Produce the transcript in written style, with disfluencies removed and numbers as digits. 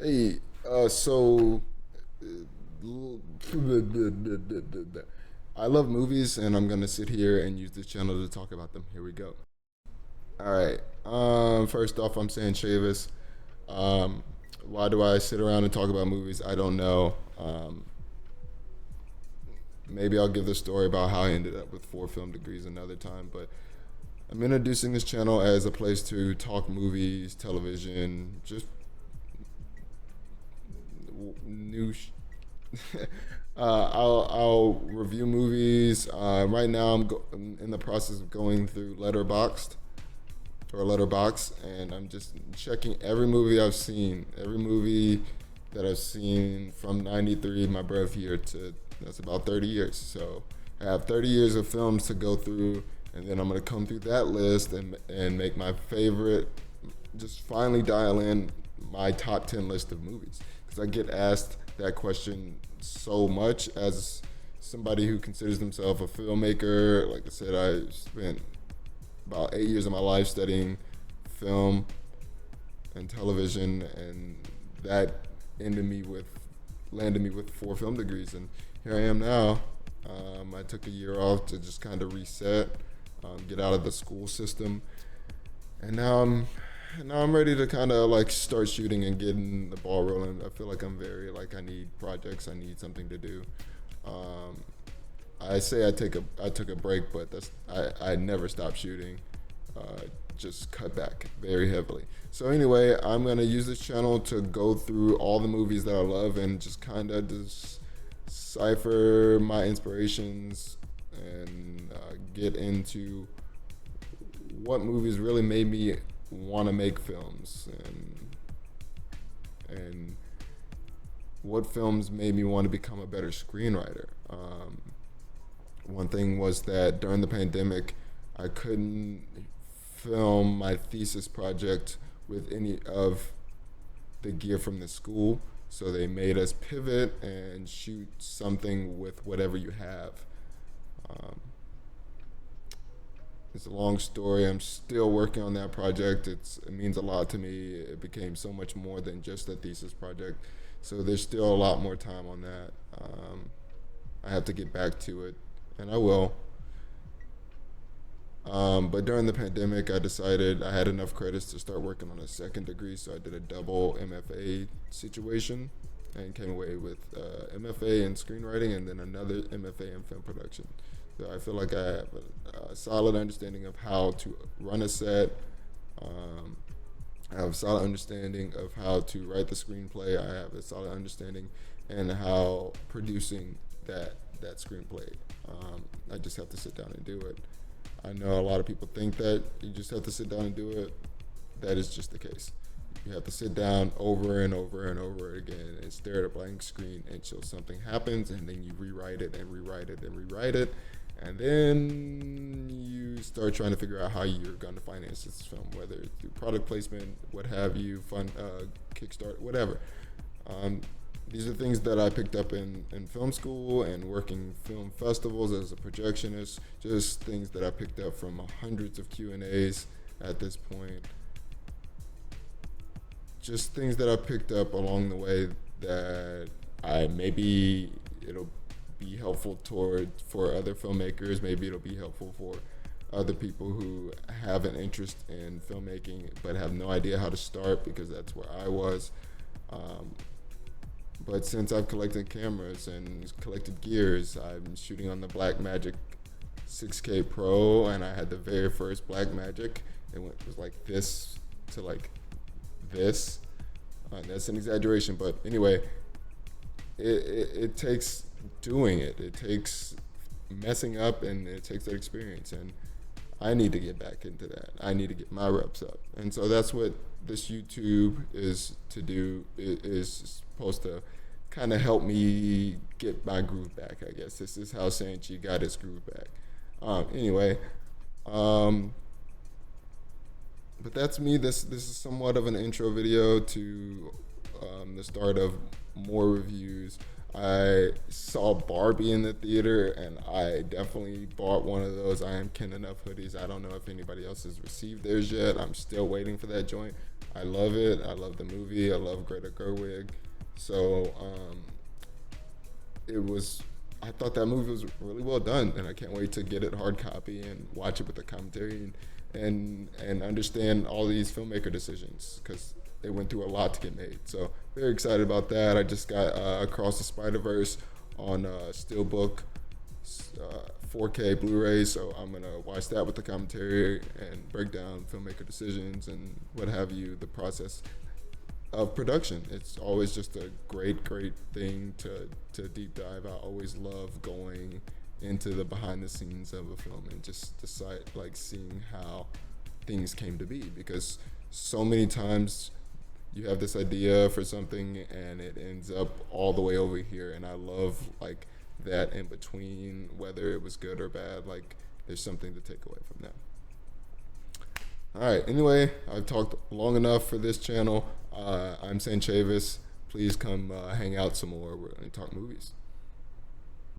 Hey, so I love movies, and I'm gonna sit here and use this channel to talk about them. Here we go. All right. First off, I'm SanChi. Um, why do I sit around and talk about movies? I don't know. Maybe I'll give the story about how I ended up with 4 film degrees another time. But I'm introducing this channel as a place to talk movies, television, just new I'll review movies. Right now, I'm in the process of going through Letterbox, and I'm just checking every movie I've seen. Every movie that I've seen from '93, my birth year, to that's about 30 years. So I have 30 years of films to go through, and then I'm gonna come through that list and make my favorite. Just finally dial in my top 10 list of movies because I get asked that question so much as somebody who considers themselves a filmmaker. Like I said, I spent about 8 years of my life studying film and television, and that ended me with landed me with 4 film degrees, and here I am now. I took a year off to just kind of reset, get out of the school system, and now I'm ready to kind of like start shooting and getting the ball rolling. I feel like I'm very like I need projects. I need something to do. Um, I say I took a break, but I never stopped shooting. Uh, just cut back very heavily. So anyway, I'm gonna use this channel to go through all the movies that I love and just kind of decipher my inspirations and get into what movies really made me want to make films and what films made me want to become a better screenwriter. One thing was that during the pandemic, I couldn't film my thesis project with any of the gear from the school, so they made us pivot and shoot something with whatever you have. Um, it's a long story. I'm still working on that project. It means a lot to me. It became so much more than just a thesis project. So there's still a lot more time on that. I have to get back to it, and I will. But during the pandemic, I decided I had enough credits to start working on a second degree, so I did a double MFA situation and came away with MFA in screenwriting and then another MFA in film production. So I feel like I have a solid understanding of how to run a set. Um, I have a solid understanding of how to write the screenplay. I have a solid understanding and how producing that screenplay. I just have to sit down and do it. I know a lot of people think that you just have to sit down and do it. That is just the case. You have to sit down over and over and over again and stare at a blank screen until something happens, and then you rewrite it and rewrite it and rewrite it, and then you start trying to figure out how you're going to finance this film, whether it's through product placement, what have you, fund, Kickstart, whatever. Um, these are things that I picked up in film school and working film festivals as a projectionist. Just things that I picked up from hundreds of Q&As at this point. Just things that I picked up along the way that I maybe it'll be helpful toward for other filmmakers. Maybe it'll be helpful for other people who have an interest in filmmaking but have no idea how to start, because that's where I was. Um, but since I've collected cameras and collected gears, I'm shooting on the Blackmagic 6K Pro, and I had the very first Blackmagic. Was like this to like this. That's an exaggeration, but anyway, it takes doing it. It takes messing up, and it takes that experience. And I need to get back into that. I need to get my reps up, and so that's what this YouTube is to do. It is supposed to kind of help me get my groove back. I guess this is how SanChi got his groove back. Anyway, um, but that's me. This is somewhat of an intro video to the start of more reviews. I saw Barbie in the theater, and I definitely bought one of those I Am Kin Enough hoodies. I don't know if anybody else has received theirs yet. I'm still waiting for that joint. I love it. I love the movie. I love Greta Gerwig. So it was. I thought that movie was really well done, and I can't wait to get it hard copy and watch it with the commentary and understand all these filmmaker decisions because they went through a lot to get made. So very excited about that. I just got Across the Spider-Verse on Steelbook 4K Blu-ray, so I'm gonna watch that with the commentary and break down filmmaker decisions and what have you, the process of production. It's always just a great thing to deep dive. I always love going into the behind the scenes of a film and just decide like seeing how things came to be, because so many times you have this idea for something and it ends up all the way over here, and I love like that in between, whether it was good or bad, like there's something to take away from that. All right, anyway, I've talked long enough for this channel. I'm SanChi. Please come hang out some more and talk movies.